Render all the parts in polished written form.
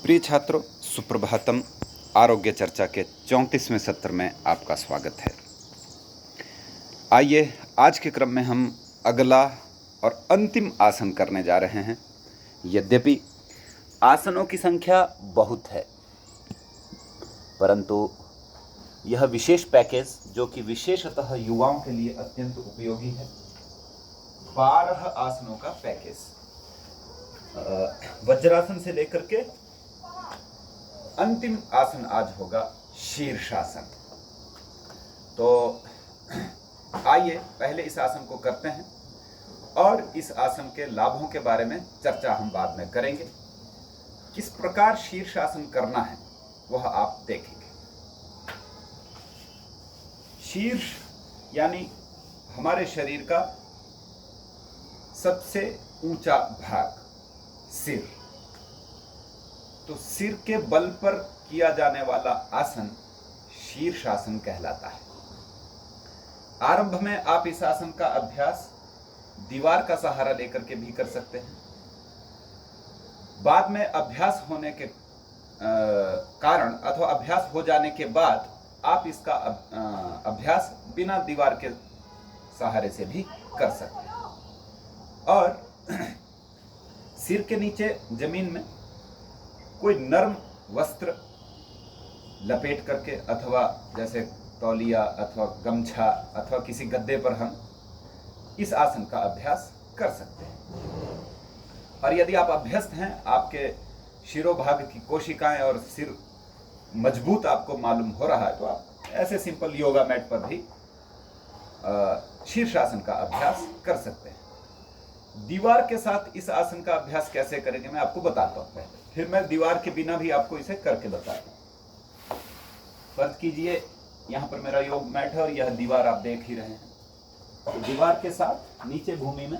प्रिय छात्रों, सुप्रभातम। आरोग्य चर्चा के 34वें सत्र में आपका स्वागत है। आइए आज के क्रम में हम अगला और अंतिम आसन करने जा रहे हैं। यद्यपि आसनों की संख्या बहुत है, परंतु यह विशेष पैकेज जो कि विशेषतः युवाओं के लिए अत्यंत उपयोगी है, 12 आसनों का पैकेज, वज्रासन से लेकर के अंतिम आसन आज होगा शीर्षासन। तो आइए पहले इस आसन को करते हैं और इस आसन के लाभों के बारे में चर्चा हम बाद में करेंगे। किस प्रकार शीर्षासन करना है वह आप देखेंगे। शीर्ष यानी हमारे शरीर का सबसे ऊंचा भाग सिर। तो सिर के बल पर किया जाने वाला आसन शीर्षासन कहलाता है। आरंभ में आप इस आसन का अभ्यास दीवार का सहारा लेकर के भी कर सकते हैं। बाद में अभ्यास होने के कारण अथवा अभ्यास हो जाने के बाद आप इसका अभ्यास बिना दीवार के सहारे से भी कर सकते हैं। और सिर के नीचे जमीन में कोई नरम वस्त्र लपेट करके अथवा जैसे तौलिया अथवा गमछा अथवा किसी गद्दे पर हम इस आसन का अभ्यास कर सकते हैं। और यदि आप अभ्यस्त हैं, आपके शिरोभाग की कोशिकाएं और सिर मजबूत आपको मालूम हो रहा है, तो आप ऐसे सिंपल योगा मैट पर भी शीर्षासन का अभ्यास कर सकते हैं। दीवार के साथ इस आसन का अभ्यास कैसे करेंगे मैं आपको बताता हूं पहले, फिर मैं दीवार के बिना भी आपको इसे करके बताता हूं। फर्ज कीजिए यहां पर मेरा योग मैट है और यह दीवार आप देख ही रहे हैं। तो दीवार के साथ नीचे भूमि में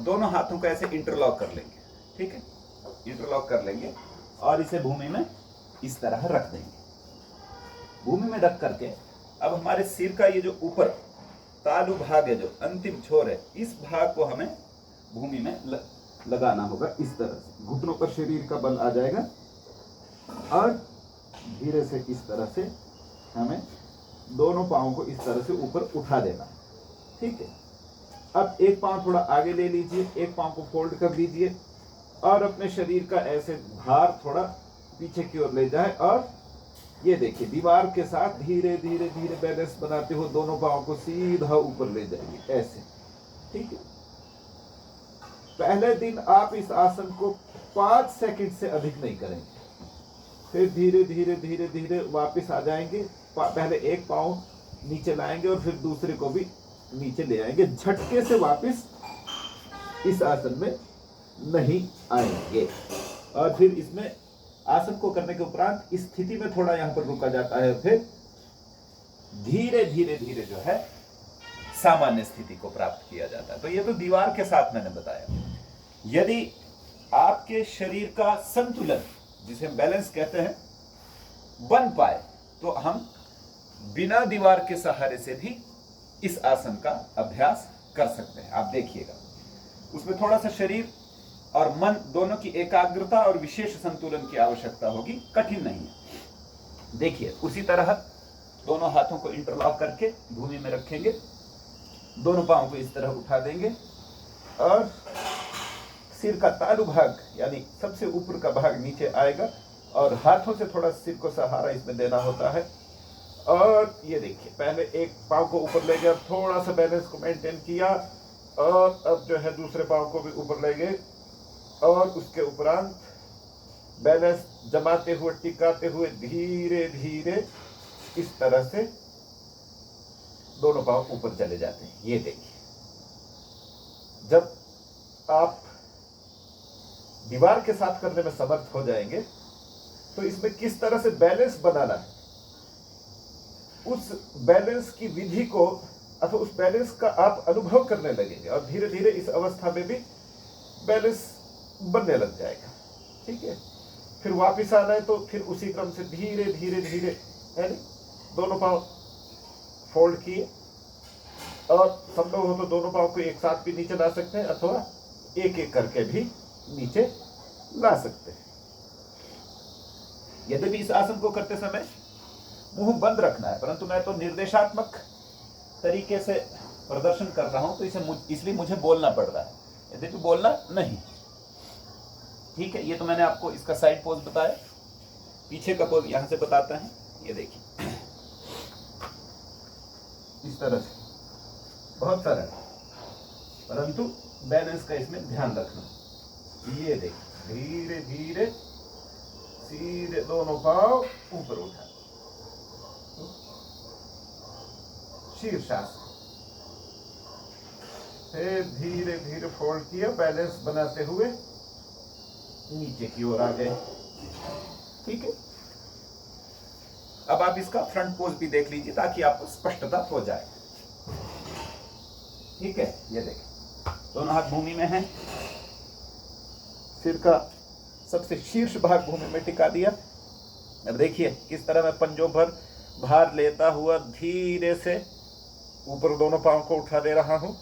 दोनों हाथों को ऐसे इंटरलॉक कर लेंगे। ठीक है, इंटरलॉक कर लेंगे और इसे भूमि में इस तरह रख देंगे। भूमि में रख करके अब हमारे सिर का ये जो ऊपर तालु भाग है, जो अंतिम छोर है, इस भाग को हमें भूमि में लगाना होगा। इस तरह से घुटनों पर शरीर का बल आ जाएगा और धीरे से इस तरह से हमें दोनों पांवों को इस तरह से ऊपर उठा देना है। ठीक है, अब एक पांव थोड़ा आगे ले लीजिए, एक पांव को फोल्ड कर दीजिए और अपने शरीर का ऐसे भार थोड़ा पीछे की ओर ले जाए और ये देखिए दीवार के साथ धीरे धीरे धीरे बैलेंस बनाते हुए दोनों पांवों को सीधा ऊपर ले जाइए ऐसे। ठीक है, पहले दिन आप इस आसन को 5 सेकंड से अधिक नहीं करेंगे, फिर धीरे धीरे धीरे धीरे वापस आ जाएंगे। पहले एक पांव नीचे लाएंगे और फिर दूसरे को भी नीचे ले आएंगे। झटके से वापस इस आसन में नहीं आएंगे। और फिर इसमें आसन को करने के उपरांत इस स्थिति में थोड़ा यहां पर रुका जाता है, फिर धीरे धीरे धीरे जो है सामान्य स्थिति को प्राप्त किया जाता है। तो ये तो दीवार के साथ मैंने बताया। यदि आपके शरीर का संतुलन, जिसे हम बैलेंस कहते हैं, बन पाए, तो हम बिना दीवार के सहारे से भी इस आसन का अभ्यास कर सकते हैं। आप देखिएगा, उसमें थोड़ा सा शरीर और मन दोनों की एकाग्रता और विशेष संतुलन की आवश्यकता होगी, कठिन नहीं है। देखिए, उसी तरह दोनों हाथों को इंटरलॉक करके भूमि में रखेंगे, दोनों पांवों को इस तरह उठा देंगे और सिर का तालु भाग यानी सबसे ऊपर का भाग नीचे आएगा और हाथों से थोड़ा सिर को सहारा इसमें देना होता है। और ये देखिए, पहले एक पांव को ऊपर ले गया, थोड़ा सा बैलेंस को मेंटेन किया और अब जो है दूसरे पांव को भी ऊपर ले गए और उसके उपरांत बैलेंस जमाते हुए टिकाते हुए धीरे धीरे इस तरह से दोनों पांव ऊपर चले जाते हैं। ये देखिए, जब आप दीवार के साथ करने में समर्थ हो जाएंगे तो इसमें किस तरह से बैलेंस बनाना है, उस बैलेंस की विधि को अथवा उस बैलेंस का आप अनुभव करने लगेंगे और धीरे धीरे इस अवस्था में भी बैलेंस बनने लग जाएगा। ठीक है, फिर वापिस आना है तो फिर उसी क्रम से धीरे धीरे धीरे है दोनों पांव फोल्ड किए और संभव हो तो दोनों पांव को एक साथ भी नीचे ला सकते हैं अथवा एक एक करके भी नीचे ला सकते हैं। यद्यपि इस आसन को करते समय मुंह बंद रखना है, परंतु मैं तो निर्देशात्मक तरीके से प्रदर्शन कर रहा हूं, तो इसलिए मुझे बोलना पड़ रहा है, यद्यपि बोलना नहीं। ठीक है, ये तो मैंने आपको इसका साइड पोज बताया। पीछे का पोज यहां से बताता है, ये देखिए इस तरह से, बहुत सरल, परंतु बैलेंस का इसमें ध्यान रखना। ये देखिए, धीरे धीरे सीधे दोनों पांव ऊपर उठा, शीर्षासन, फिर धीरे धीरे फोल्ड किया, बैलेंस बनाते हुए नीचे की ओर आ गए। ठीक है, अब आप इसका फ्रंट पोज भी देख लीजिए ताकि आपको स्पष्टता हो जाए। ठीक है, ये देखिए, दोनों हाथ भूमि में हैं, सिर का सबसे शीर्ष भाग भूमि में टिका दिया। अब देखिए किस तरह मैं पंजों पर भार लेता हुआ धीरे से ऊपर दोनों पांव को उठा दे रहा हूं,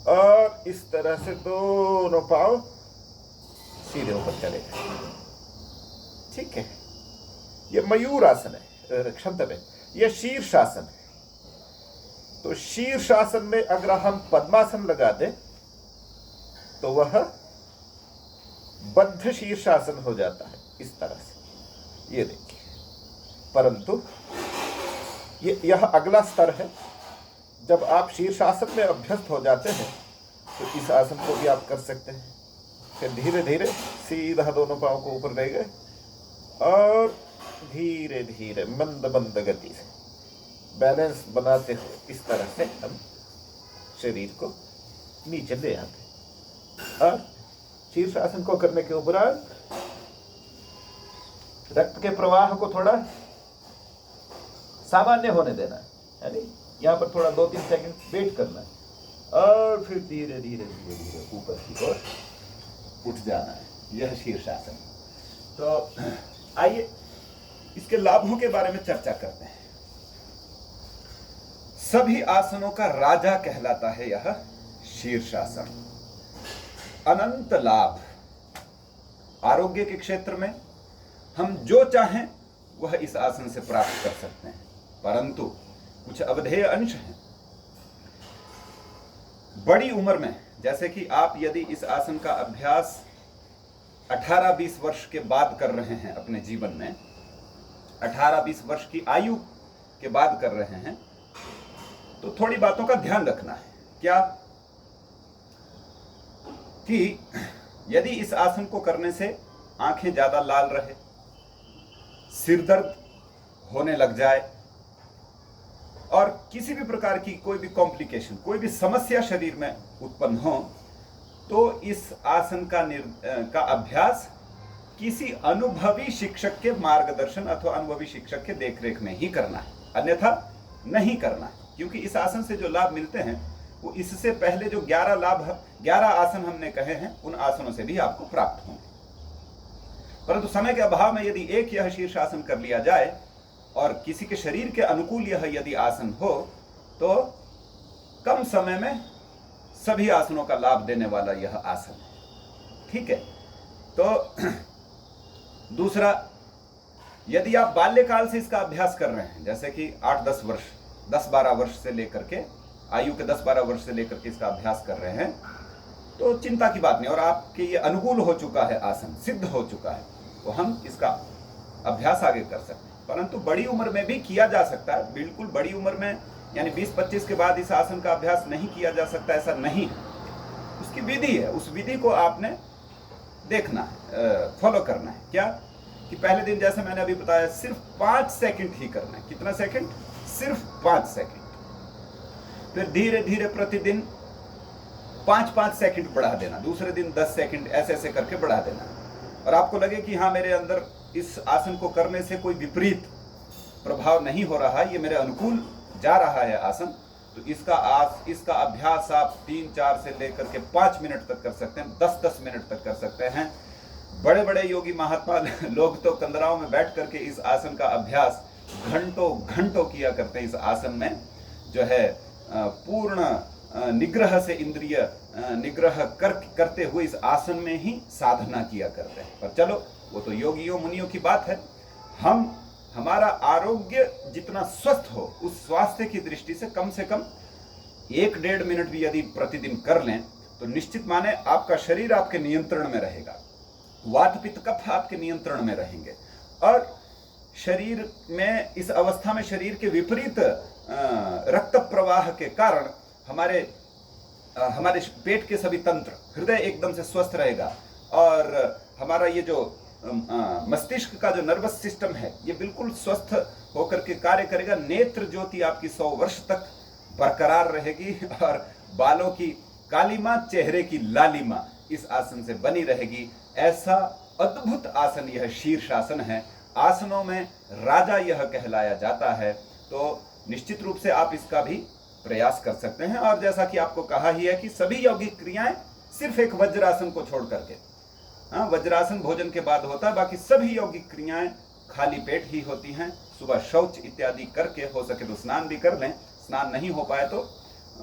और इस तरह से दोनों पांव सीधे ऊपर चले गए। ठीक है, ये मयूर आसन है, क्षंतव्य, ये शीर्षासन है। तो शीर्षासन में अगर हम पद्मासन लगा दें तो वह बद्ध शीर्षासन हो जाता है, इस तरह से। ये देखिए, परंतु यह अगला स्तर है। जब आप शीर्षासन में अभ्यस्त हो जाते हैं तो इस आसन को भी आप कर सकते हैं। फिर धीरे धीरे सीधा दोनों पांव को ऊपर ले गए और धीरे धीरे मंद मंद गति से बैलेंस बनाते हुए इस तरह से हम शरीर को नीचे ले आते। और शीर्षासन को करने के उपरांत रक्त के प्रवाह को थोड़ा सामान्य होने देना है, यानी यहाँ पर थोड़ा 2-3 सेकंड वेट करना है और फिर धीरे धीरे धीरे धीरे ऊपर की ओर उठ जाना है। यह शीर्षासन। तो आइए इसके लाभों के बारे में चर्चा करते हैं। सभी आसनों का राजा कहलाता है यह शीर्षासन। अनंत लाभ, आरोग्य के क्षेत्र में हम जो चाहें वह इस आसन से प्राप्त कर सकते हैं, परंतु कुछ अवधेय अंश हैं। बड़ी उम्र में, जैसे कि आप यदि इस आसन का अभ्यास 18-20 वर्ष के बाद कर रहे हैं, अपने जीवन में 18-20 वर्ष की आयु के बाद कर रहे हैं, तो थोड़ी बातों का ध्यान रखना है। क्या कि यदि इस आसन को करने से आंखें ज्यादा लाल रहे, सिर दर्द होने लग जाए और किसी भी प्रकार की कोई भी कॉम्प्लिकेशन, कोई भी समस्या शरीर में उत्पन्न हो, तो इस आसन का अभ्यास किसी अनुभवी शिक्षक के मार्गदर्शन अथवा अनुभवी शिक्षक के देखरेख में ही करना है, अन्यथा नहीं करना है। क्योंकि इस आसन से जो लाभ मिलते हैं वो इससे पहले जो 11 आसन हमने कहे हैं, उन आसनों से भी आपको प्राप्त होंगे। परंतु समय के अभाव में यदि एक यह शीर्षासन कर लिया जाए और किसी के शरीर के अनुकूल यह यदि आसन हो, तो कम समय में सभी आसनों का लाभ देने वाला यह आसन है। ठीक है, तो दूसरा, यदि आप बाल्यकाल से इसका अभ्यास कर रहे हैं, जैसे कि 8-10 वर्ष, 10-12 वर्ष से लेकर के, आयु के 10-12 वर्ष से लेकर के इसका अभ्यास कर रहे हैं, तो चिंता की बात नहीं, और आपके ये अनुकूल हो चुका है, आसन सिद्ध हो चुका है, तो हम इसका अभ्यास आगे कर सकते हैं। परंतु बड़ी उम्र में भी किया जा सकता है। बिल्कुल बड़ी उम्र में, यानी 20-25 के बाद इस आसन का अभ्यास नहीं किया जा सकता, ऐसा नहीं है। उसकी विधि है, उस विधि को आपने देखना है, फॉलो करना है। क्या कि पहले दिन जैसे मैंने अभी बताया, सिर्फ 5 सेकंड ही करना है। कितना सेकंड? सिर्फ 5 सेकंड। फिर धीरे धीरे प्रतिदिन 5-5 सेकंड बढ़ा देना, दूसरे दिन 10 सेकंड, ऐसे ऐसे करके बढ़ा देना। और आपको लगे कि हाँ, मेरे अंदर इस आसन को करने से कोई विपरीत प्रभाव नहीं हो रहा, ये मेरे अनुकूल जा रहा है आसन, तो इसका अभ्यास आप 3-4 से लेकर के 5 मिनट तक कर सकते हैं, 10-10 मिनट तक कर सकते हैं। बड़े बड़े योगी महात्मा लोग तो कंदराओं में बैठ करके इस आसन का अभ्यास घंटों घंटों किया करते हैं। इस आसन में जो है पूर्ण निग्रह से इंद्रिय निग्रह करते हुए इस आसन में ही साधना किया करते हैं। पर चलो, वो तो योगियों मुनियों की बात है। हमारा आरोग्य जितना स्वस्थ हो, उस स्वास्थ्य की दृष्टि से कम 1-1.5 मिनट भी यदि प्रतिदिन कर लें तो निश्चित माने आपका शरीर आपके नियंत्रण में रहेगा, वात पित्त कफ आपके नियंत्रण में रहेंगे। और शरीर में इस अवस्था में शरीर के विपरीत रक्त प्रवाह के कारण हमारे पेट के सभी तंत्र, हृदय एकदम से स्वस्थ रहेगा और हमारा ये जो मस्तिष्क का जो नर्वस सिस्टम है ये बिल्कुल स्वस्थ होकर के कार्य करेगा। नेत्र ज्योति आपकी 100 वर्ष तक बरकरार रहेगी और बालों की कालीमा, चेहरे की लालिमा इस आसन से बनी रहेगी। ऐसा अद्भुत आसन यह शीर्षासन है। आसनों में राजा यह कहलाया जाता है। तो निश्चित रूप से आप इसका भी प्रयास कर सकते हैं। और जैसा कि आपको कहा ही है कि सभी यौगिक क्रियाएं सिर्फ एक वज्रासन को छोड़ करके, वज्रासन भोजन के बाद होता है, बाकी सभी यौगिक क्रियाएं खाली पेट ही होती हैं। सुबह शौच इत्यादि करके, हो सके तो स्नान भी कर लें, स्नान नहीं हो पाए तो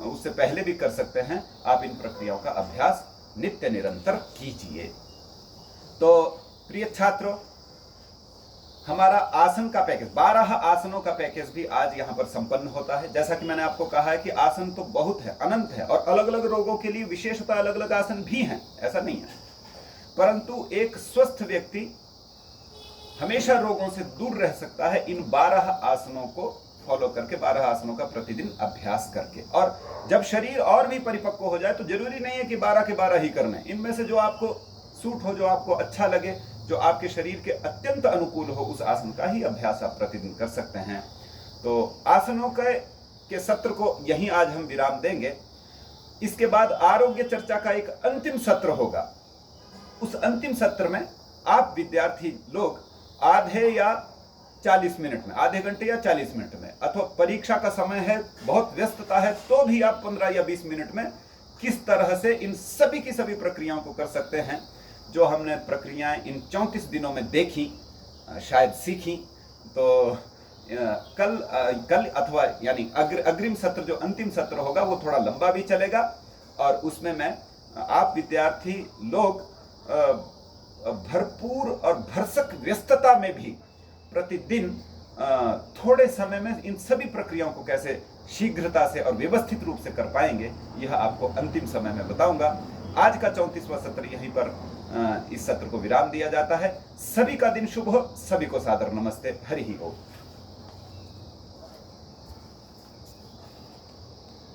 उससे पहले भी कर सकते हैं। आप इन प्रक्रियाओं का अभ्यास नित्य निरंतर कीजिए। तो प्रिय छात्रों, हमारा आसन का पैकेज, 12 आसनों का पैकेज भी आज यहाँ पर संपन्न होता है। जैसा कि मैंने आपको कहा है कि आसन तो बहुत है, अनंत है, और अलग अलग रोगों के लिए विशेषतः अलग अलग आसन भी हैं, ऐसा नहीं है। परंतु एक स्वस्थ व्यक्ति हमेशा रोगों से दूर रह सकता है इन 12 आसनों को फॉलो करके, 12 आसनों का प्रतिदिन अभ्यास करके। और जब शरीर और भी परिपक्व हो जाए तो जरूरी नहीं है कि 12 के 12 ही करने, इनमें से जो आपको सूट हो, जो आपको अच्छा लगे, जो आपके शरीर के अत्यंत अनुकूल हो, उस आसन का ही अभ्यास आप प्रतिदिन कर सकते हैं। तो आसनों के सत्र को यहीं आज हम विराम देंगे। इसके बाद आरोग्य चर्चा का एक अंतिम सत्र होगा। उस अंतिम सत्र में आप विद्यार्थी लोग आधे या 40 मिनट में, आधे घंटे या 40 मिनट में, अथवा परीक्षा का समय है, बहुत व्यस्तता है, तो भी आप 15 या 20 मिनट में किस तरह से इन सभी की सभी प्रक्रियाओं को कर सकते हैं, जो हमने प्रक्रियाएं इन 34 दिनों में देखी, शायद सीखी। तो कल अथवा यानी अग्रिम सत्र, जो अंतिम सत्र होगा, वो थोड़ा लंबा भी चलेगा और उसमें मैं आप विद्यार्थी लोग भरपूर और भरसक व्यस्तता में भी प्रतिदिन थोड़े समय में इन सभी प्रक्रियाओं को कैसे शीघ्रता से और व्यवस्थित रूप से कर पाएंगे, यह आपको अंतिम समय में बताऊंगा। आज का 34वां सत्र यहीं पर इस सत्र को विराम दिया जाता है। सभी का दिन शुभ हो, सभी को सादर नमस्ते। हरि ही ओम।